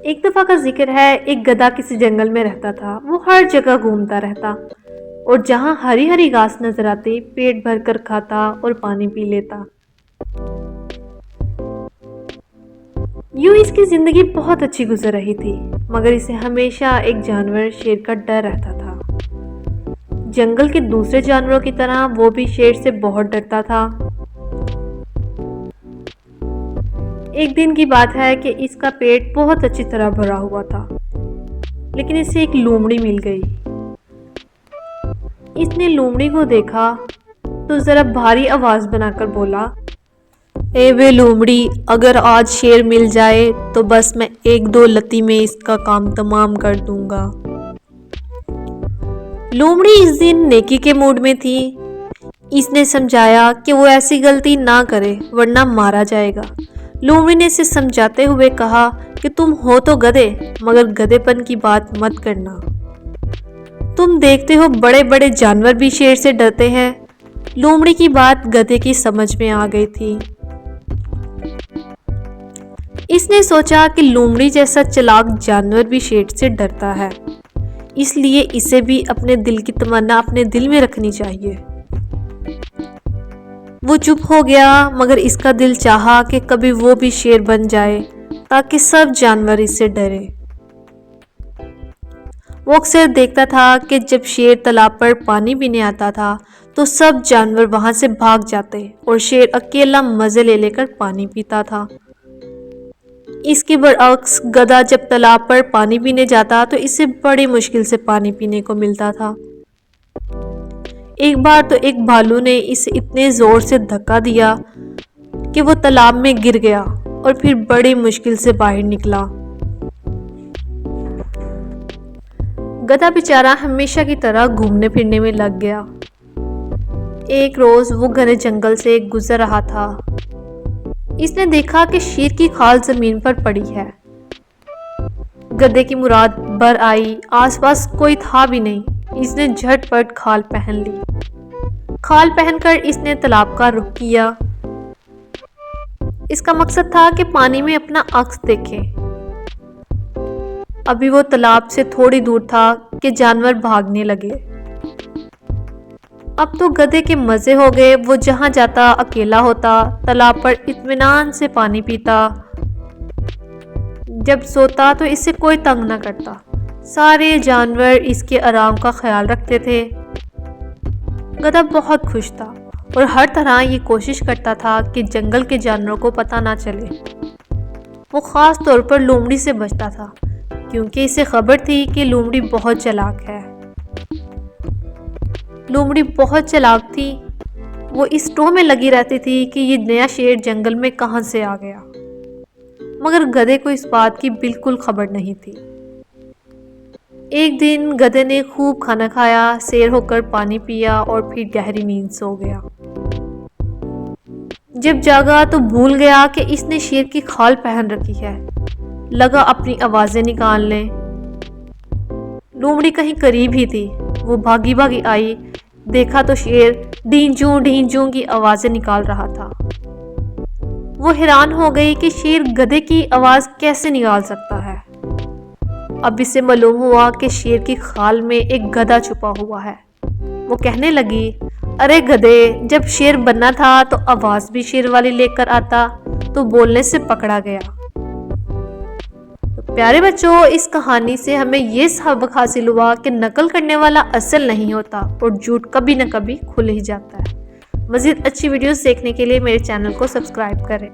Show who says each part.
Speaker 1: एक दफा का जिक्र है, एक गधा किसी जंगल में रहता था। वो हर जगह घूमता रहता और जहाँ हरी हरी घास नजर आती पेट भर कर खाता और पानी पी लेता। यूं इसकी जिंदगी बहुत अच्छी गुजर रही थी, मगर इसे हमेशा एक जानवर शेर का डर रहता था। जंगल के दूसरे जानवरों की तरह वो भी शेर से बहुत डरता था। एक दिन की बात है कि इसका पेट बहुत अच्छी तरह भरा हुआ था, लेकिन इसे एक लोमड़ी मिल गई। इसने लोमड़ी को देखा तो जरा भारी आवाज बनाकर बोला, ए वे लोमड़ी, अगर आज शेर मिल जाए तो बस मैं एक दो लती में इसका काम तमाम कर दूंगा। लोमड़ी इस दिन नेकी के मूड में थी। इसने समझाया कि वो ऐसी गलती ना करे वरना मारा जाएगा। लोमड़ी ने इसे समझाते हुए कहा कि तुम हो तो गधे, मगर गधेपन की बात मत करना। तुम देखते हो बड़े बड़े जानवर भी शेर से डरते हैं। लोमड़ी की बात गधे की समझ में आ गई थी। इसने सोचा कि लोमड़ी जैसा चालाक जानवर भी शेर से डरता है, इसलिए इसे भी अपने दिल की तमन्ना अपने दिल में रखनी चाहिए। वो चुप हो गया, मगर इसका दिल चाहा कि कभी वो भी शेर बन जाए ताकि सब जानवर इससे डरे। वो अक्सर देखता था कि जब शेर तालाब पर पानी पीने आता था तो सब जानवर वहां से भाग जाते और शेर अकेला मजे ले लेकर पानी पीता था। इसके बरअक्स गधा जब तालाब पर पानी पीने जाता तो इसे बड़ी मुश्किल से पानी पीने को मिलता था। एक बार तो एक भालू ने इसे इतने जोर से धक्का दिया कि वो तालाब में गिर गया और फिर बड़ी मुश्किल से बाहर निकला। गधा बेचारा हमेशा की तरह घूमने फिरने में लग गया। एक रोज वो घने जंगल से गुजर रहा था। इसने देखा कि शेर की खाल जमीन पर पड़ी है। गधे की मुराद बर आई, आसपास कोई था भी नहीं। इसने झटपट खाल पहन ली। खाल पहनकर इसने तालाब का रुख किया। इसका मकसद था कि पानी में अपना अक्स देखे। अभी वो तालाब से थोड़ी दूर था कि जानवर भागने लगे। अब तो गधे के मजे हो गए। वो जहां जाता अकेला होता, तालाब पर इत्मीनान से पानी पीता। जब सोता तो इसे कोई तंग न करता। सारे जानवर इसके आराम का ख्याल रखते थे। गधा बहुत खुश था और हर तरह ये कोशिश करता था कि जंगल के जानवरों को पता ना चले। वो खास तौर पर लोमड़ी से बचता था, क्योंकि इसे खबर थी कि लोमड़ी बहुत चालाक है। लोमड़ी बहुत चालाक थी। वो इस टोह में लगी रहती थी कि ये नया शेर जंगल में कहां से आ गया, मगर गधे को इस बात की बिल्कुल खबर नहीं थी। एक दिन गधे ने खूब खाना खाया, सैर होकर पानी पिया और फिर गहरी नींद सो गया। जब जागा तो भूल गया कि इसने शेर की खाल पहन रखी है। लगा अपनी आवाजें निकालने। लोमड़ी कहीं करीब ही थी। वो भागी भागी आई, देखा तो शेर ढींचू की आवाजें निकाल रहा था। वो हैरान हो गई कि शेर गधे की आवाज कैसे निकाल सकता है। अब इसे मालूम हुआ कि शेर की खाल में एक गधा छुपा हुआ है। वो कहने लगी, अरे गधे, जब शेर बनना था तो आवाज भी शेर वाली लेकर आता, तो बोलने से पकड़ा गया। तो प्यारे बच्चों, इस कहानी से हमें ये सबक हासिल हुआ कि नकल करने वाला असल नहीं होता और झूठ कभी न कभी खुल ही जाता है। मज़ीद अच्छी वीडियोस देखने के लिए मेरे चैनल को सब्सक्राइब करें।